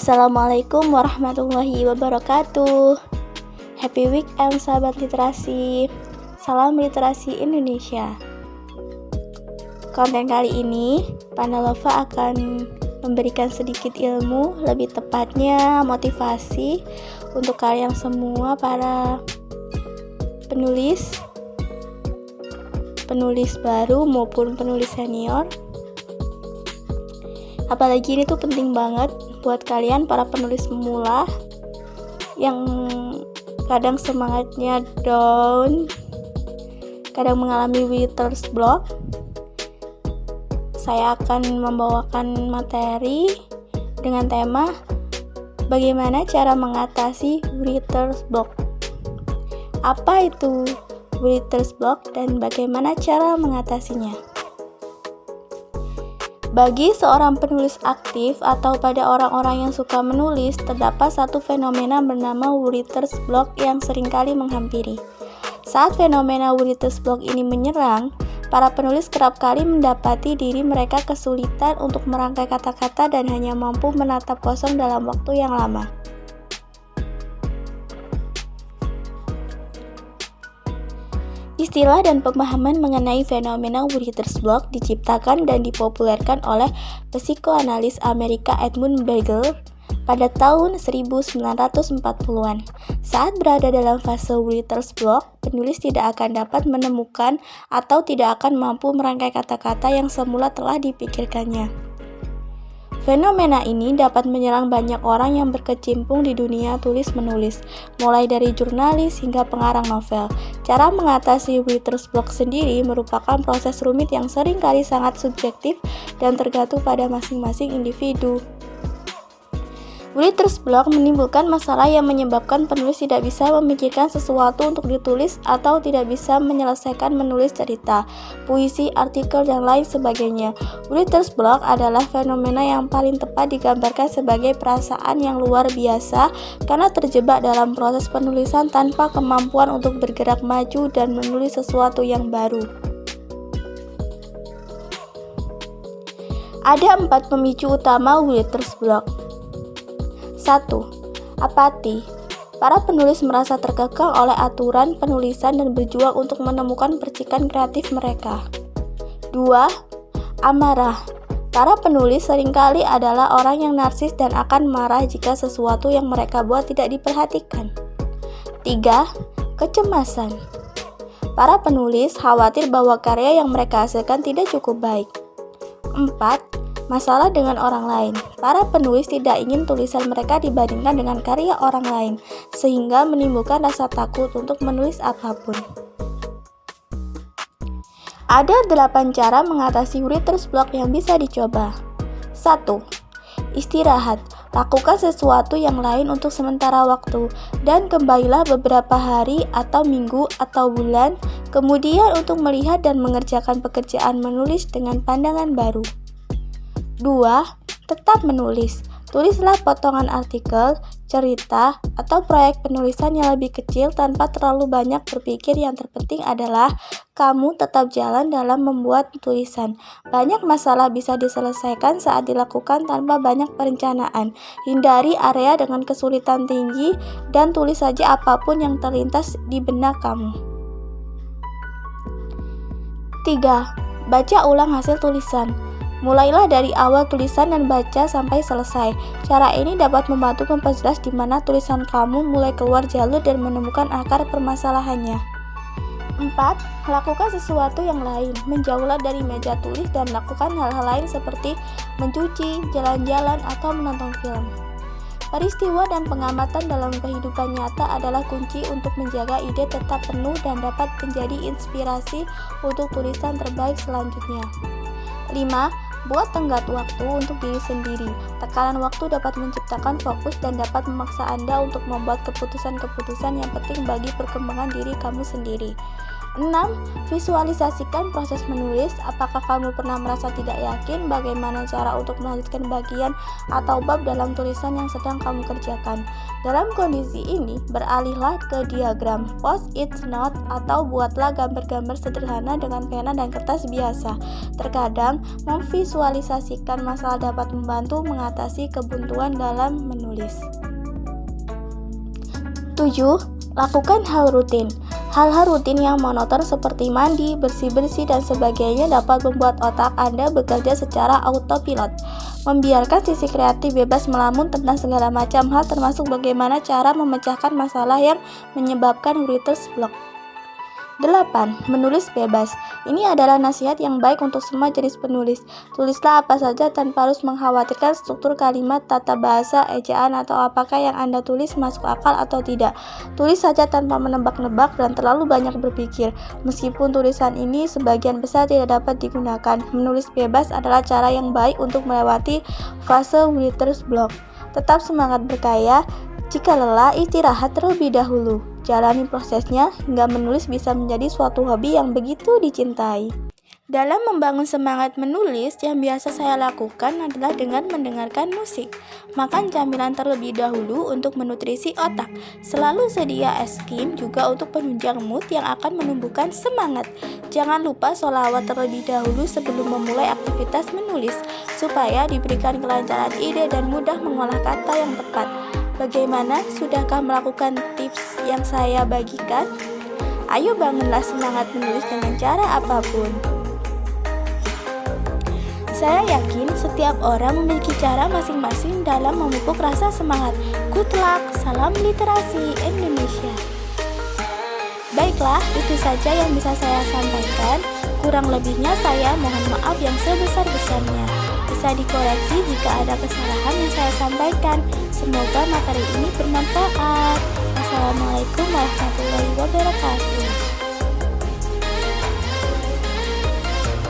Assalamualaikum warahmatullahi wabarakatuh. Happy weekend sahabat literasi. Salam literasi Indonesia. Konten kali ini Panalova akan memberikan sedikit ilmu, lebih tepatnya motivasi untuk kalian semua para penulis baru maupun penulis senior. Apalagi ini tuh penting banget buat kalian para penulis pemula yang kadang semangatnya down, kadang mengalami writer's block. Saya akan membawakan materi dengan tema bagaimana cara mengatasi writer's block. Apa itu writer's block dan bagaimana cara mengatasinya? Bagi seorang penulis aktif atau pada orang-orang yang suka menulis, terdapat satu fenomena bernama writer's block yang seringkali menghampiri. Saat fenomena writer's block ini menyerang, para penulis kerap kali mendapati diri mereka kesulitan untuk merangkai kata-kata dan hanya mampu menatap kosong dalam waktu yang lama. Istilah dan pemahaman mengenai fenomena writer's block diciptakan dan dipopulerkan oleh psikoanalis Amerika Edmund Berger pada tahun 1940-an. Saat berada dalam fase writer's block, penulis tidak akan dapat menemukan atau tidak akan mampu merangkai kata-kata yang semula telah dipikirkannya. Fenomena ini dapat menyerang banyak orang yang berkecimpung di dunia tulis-menulis, mulai dari jurnalis hingga pengarang novel. Cara mengatasi writer's block sendiri merupakan proses rumit yang seringkali sangat subjektif dan tergantung pada masing-masing individu. Writer's block menimbulkan masalah yang menyebabkan penulis tidak bisa memikirkan sesuatu untuk ditulis atau tidak bisa menyelesaikan menulis cerita, puisi, artikel, dan lain sebagainya. Writer's block adalah fenomena yang paling tepat digambarkan sebagai perasaan yang luar biasa karena terjebak dalam proses penulisan tanpa kemampuan untuk bergerak maju dan menulis sesuatu yang baru. Ada 4 pemicu utama writer's block. 1. Apati. Para penulis merasa terkekang oleh aturan penulisan dan berjuang untuk menemukan percikan kreatif mereka. 2. Amarah. Para penulis seringkali adalah orang yang narsis dan akan marah jika sesuatu yang mereka buat tidak diperhatikan. 3. Kecemasan. Para penulis khawatir bahwa karya yang mereka hasilkan tidak cukup baik. 4. Masalah dengan orang lain. Para penulis tidak ingin tulisan mereka dibandingkan dengan karya orang lain, sehingga menimbulkan rasa takut untuk menulis apapun. Ada 8 cara mengatasi writer's block yang bisa dicoba. 1. Istirahat. Lakukan sesuatu yang lain untuk sementara waktu, dan kembalilah beberapa hari atau minggu atau bulan kemudian untuk melihat dan mengerjakan pekerjaan menulis dengan pandangan baru. 2. Tetap menulis. Tulislah potongan artikel, cerita, atau proyek penulisan yang lebih kecil tanpa terlalu banyak berpikir. Yang terpenting adalah kamu tetap jalan dalam membuat tulisan. Banyak masalah bisa diselesaikan saat dilakukan tanpa banyak perencanaan. Hindari area dengan kesulitan tinggi dan tulis saja apapun yang terlintas di benak kamu. 3. Baca ulang hasil tulisan. Mulailah dari awal tulisan dan baca sampai selesai. Cara ini dapat membantu memperjelas di mana tulisan kamu mulai keluar jalur dan menemukan akar permasalahannya. 4. Lakukan sesuatu yang lain. Menjauhlah dari meja tulis dan lakukan hal-hal lain seperti mencuci, jalan-jalan, atau menonton film. Peristiwa dan pengamatan dalam kehidupan nyata adalah kunci untuk menjaga ide tetap penuh dan dapat menjadi inspirasi untuk tulisan terbaik selanjutnya. 5. Buat tenggat waktu untuk diri sendiri. Tekanan waktu dapat menciptakan fokus dan dapat memaksa Anda untuk membuat keputusan-keputusan yang penting bagi perkembangan diri kamu sendiri. 6. Visualisasikan proses menulis. Apakah kamu pernah merasa tidak yakin bagaimana cara untuk melanjutkan bagian atau bab dalam tulisan yang sedang kamu kerjakan? Dalam kondisi ini, beralihlah ke diagram, post-it note, atau buatlah gambar-gambar sederhana dengan pena dan kertas biasa. Terkadang, memvisualisasikan masalah dapat membantu mengatasi kebuntuan dalam menulis. 7. Lakukan hal rutin. Hal-hal rutin yang monoton seperti mandi, bersih-bersih, dan sebagainya dapat membuat otak Anda bekerja secara autopilot. Membiarkan sisi kreatif bebas melamun tentang segala macam hal termasuk bagaimana cara memecahkan masalah yang menyebabkan writer's block. 8. Menulis bebas. Ini adalah nasihat yang baik untuk semua jenis penulis. Tulislah apa saja tanpa harus mengkhawatirkan struktur kalimat, tata bahasa, ejaan, atau apakah yang Anda tulis masuk akal atau tidak. Tulis saja tanpa menebak-nebak dan terlalu banyak berpikir. Meskipun tulisan ini sebagian besar tidak dapat digunakan, menulis bebas adalah cara yang baik untuk melewati fase writer's block. Tetap semangat berkarya. Jika lelah, istirahat terlebih dahulu. Jalani prosesnya hingga menulis bisa menjadi suatu hobi yang begitu dicintai. Dalam membangun semangat menulis, yang biasa saya lakukan adalah dengan mendengarkan musik. Makan camilan terlebih dahulu untuk menutrisi otak. Selalu sedia es krim juga untuk penunjang mood yang akan menumbuhkan semangat. Jangan lupa sholawat terlebih dahulu sebelum memulai aktivitas menulis, supaya diberikan kelancaran ide dan mudah mengolah kata yang tepat. Bagaimana? Sudahkah melakukan tips yang saya bagikan? Ayo bangunlah semangat menulis dengan cara apapun. Saya yakin setiap orang memiliki cara masing-masing dalam memupuk rasa semangat. Good luck, salam literasi Indonesia. Baiklah, itu saja yang bisa saya sampaikan. Kurang lebihnya saya mohon maaf yang sebesar-besarnya. Bisa dikoreksi jika ada kesalahan yang saya sampaikan. Semoga materi ini bermanfaat. Wassalamualaikum warahmatullahi wabarakatuh.